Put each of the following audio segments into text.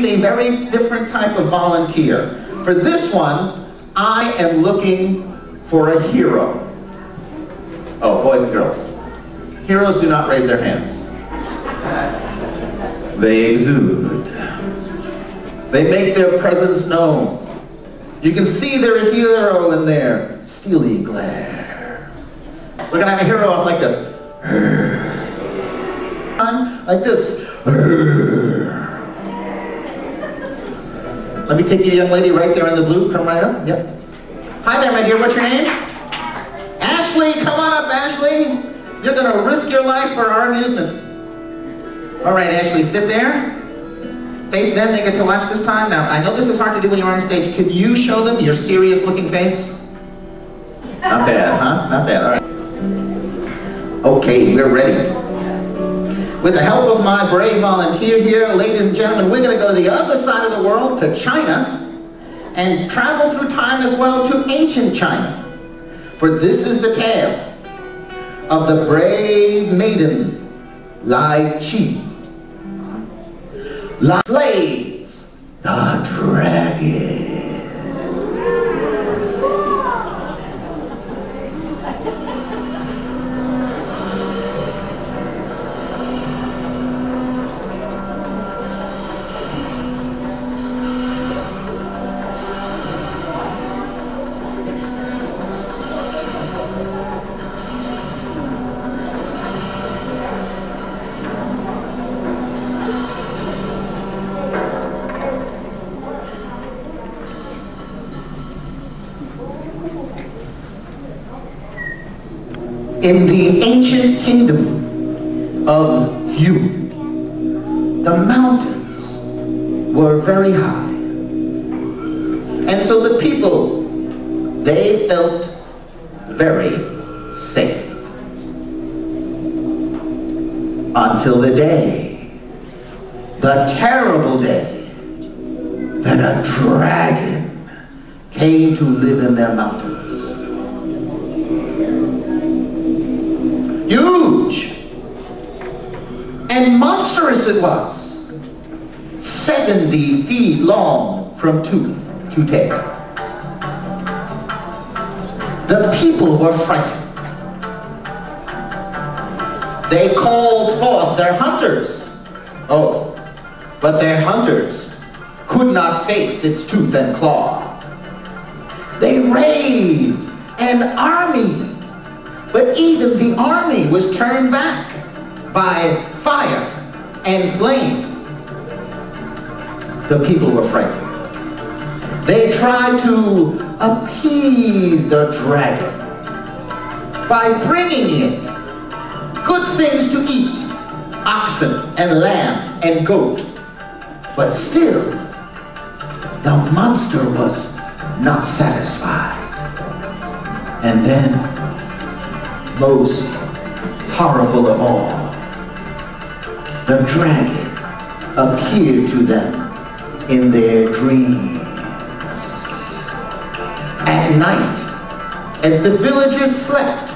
need a very different type of volunteer. For this one, I am looking for a hero. Oh, boys and girls. Heroes do not raise their hands. They exude. They make their presence known. You can see they're a hero in their steely glare. We're going to have a hero off like this. Like this. Let me take you, young lady, right there in the blue. Come right up. Yep. Hi there, my dear. What's your name? Ashley. Come on up, Ashley. You're going to risk your life for our amusement. All right, Ashley, sit there. Face them. They get to watch this time. Now, I know this is hard to do when you're on stage. Can you show them your serious-looking face? Not bad, huh? Not bad. All right. Okay, we're ready. With the help of my brave volunteer here, ladies and gentlemen, we're going to go to the other side of the world, to China, and travel through time as well to ancient China. For this is the tale of the brave maiden, Lai Chi. Lai slays the dragon. In the ancient kingdom of Yu, the mountains were very high. And so the people, they felt very safe. Until the day, the terrible day, that a dragon came to live in their mountains. Huge and monstrous it was, 70 feet long from tooth to tail. The people were frightened. They called forth their hunters. Oh, but their hunters could not face its tooth and claw. They raised an army. But even the army was turned back by fire and flame. The people were frightened. They tried to appease the dragon by bringing it good things to eat, oxen and lamb and goat. But still, the monster was not satisfied. And then, most horrible of all, the dragon appeared to them in their dreams. At night, as the villagers slept,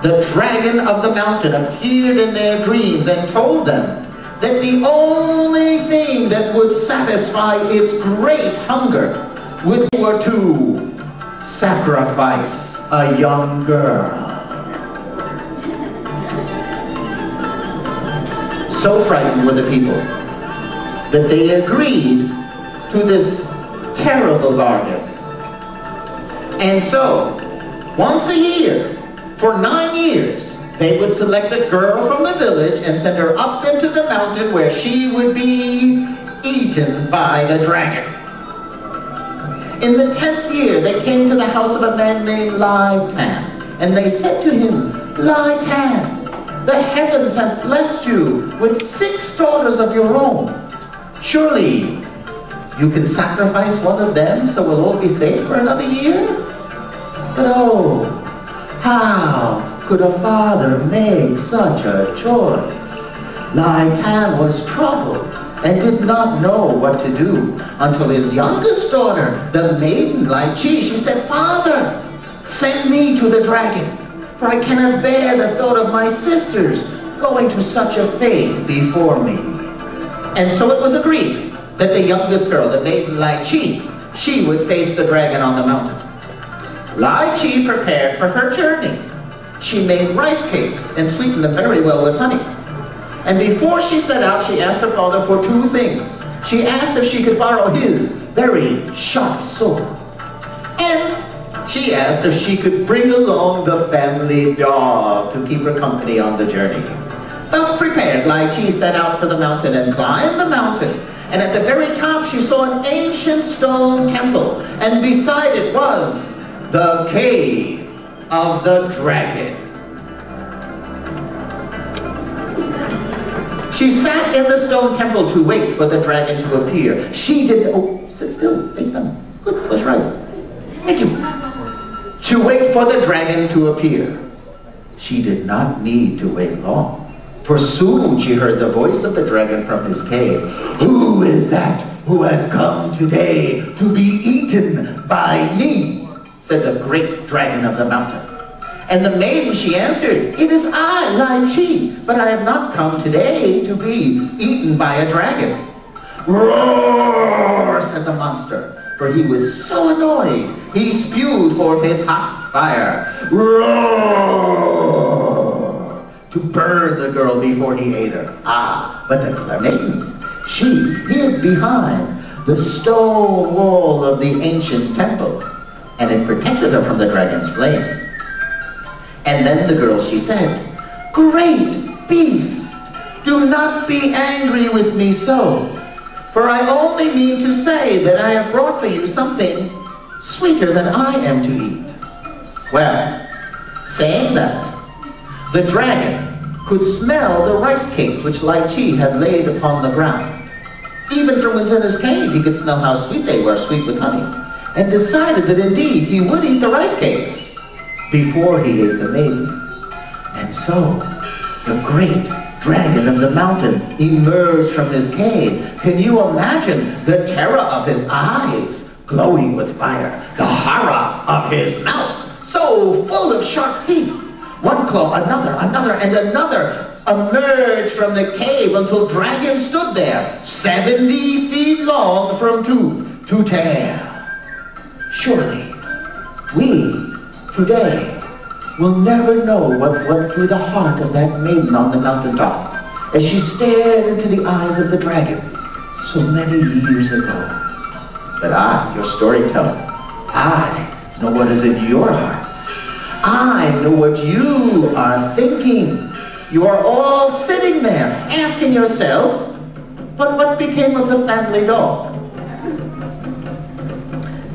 the dragon of the mountain appeared in their dreams and told them that the only thing that would satisfy its great hunger would be to sacrifice a young girl. So frightened were the people that they agreed to this terrible bargain. And so, once a year, for 9 years, they would select a girl from the village and send her up into the mountain where she would be eaten by the dragon. In the 10th year, they came to the house of a man named Lai Tan, and they said to him, Lai Tan, the heavens have blessed you with 6 daughters of your own. Surely you can sacrifice one of them so we'll all be safe for another year? But oh, how could a father make such a choice? Lai Tan was troubled and did not know what to do until his youngest daughter, the maiden Lai Chi, she said, Father, send me to the dragon, for I cannot bear the thought of my sisters going to such a fate before me. And so it was agreed that the youngest girl, the maiden Lai Chi, she would face the dragon on the mountain. Lai Chi prepared for her journey. She made rice cakes and sweetened them very well with honey. And before she set out, she asked her father for two things. She asked if she could borrow his very sharp sword. And she asked if she could bring along the family dog to keep her company on the journey. Thus prepared, Lai Chi set out for the mountain and climbed the mountain. And at the very top, she saw an ancient stone temple. And beside it was the cave of the dragon. She sat in the stone temple to wait for the dragon to appear. She didn't... Oh, sit still. Face down. Good. Close your eyes. Thank you. To wait for the dragon to appear. She did not need to wait long. For soon she heard the voice of the dragon from his cave. "Who is that who has come today to be eaten by me?" said the great dragon of the mountain. And the maiden, she answered, "It is I, Lai Chi, but I have not come today to be eaten by a dragon." "Roar," said the monster, for he was so annoyed, he spewed forth his hot fire. Roar! To burn the girl before he ate her. But the clever maiden, she hid behind the stone wall of the ancient temple, and it protected her from the dragon's flame. And then the girl, she said, "Great beast, do not be angry with me so, for I only mean to say that I have brought for you something sweeter than I am to eat." Well, saying that, the dragon could smell the rice cakes which Lai Chi had laid upon the ground. Even from within his cave, he could smell how sweet they were, sweet with honey, and decided that indeed he would eat the rice cakes before he ate the maiden. And so, the great dragon of the mountain emerged from his cave. Can you imagine the terror of his eyes, glowing with fire, the horror of his mouth, so full of sharp teeth? One claw, another, and another emerged from the cave until dragon stood there, 70 feet long from tooth to tail. Surely, we today will never know what went through the heart of that maiden on the mountaintop as she stared into the eyes of the dragon so many years ago. But I, your storyteller, I know what is in your hearts. I know what you are thinking. You are all sitting there asking yourself, but what became of the family dog?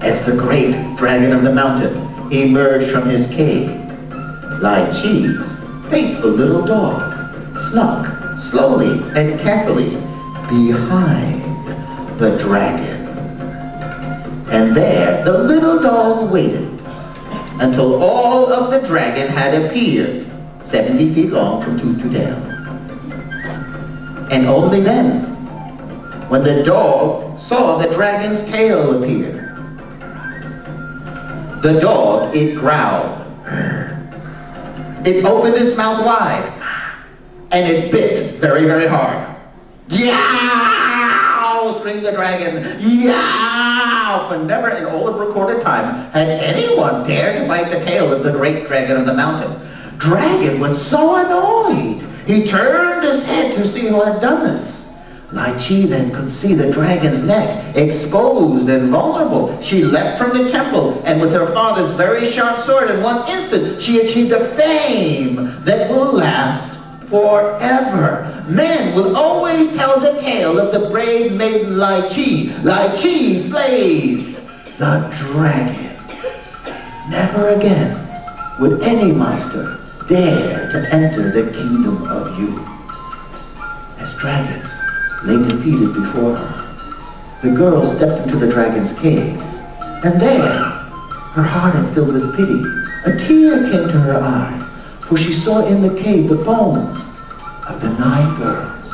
As the great dragon of the mountain emerged from his cave, Lai Chi's faithful little dog snuck slowly and carefully behind the dragon. And there the little dog waited until all of the dragon had appeared, 70 feet long from tooth to tail. And only then, when the dog saw the dragon's tail appear, the dog, it growled. It opened its mouth wide, and it bit very, very hard. "Yow!" screamed the dragon. "Yow!" For never in all of recorded time had anyone dared to bite the tail of the great dragon of the mountain. Dragon was so annoyed, he turned his head to see who had done this. Lai Chi then could see the dragon's neck exposed and vulnerable. She leapt from the temple, and with her father's very sharp sword in one instant, she achieved a fame that will last forever. Men will always tell the tale of the brave maiden Lai Chi. Lai Chi slays the dragon. Never again would any monster dare to enter the kingdom of youth. As dragon lay defeated before her, the girl stepped into the dragon's cave, and there her heart had filled with pity. A tear came to her eye, for she saw in the cave the bones of the 9 girls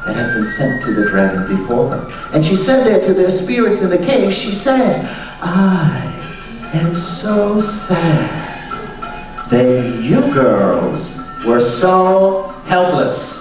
that had been sent to the dragon before her. And she said there to their spirits in the cave, she said, "I am so sad that you girls were so helpless."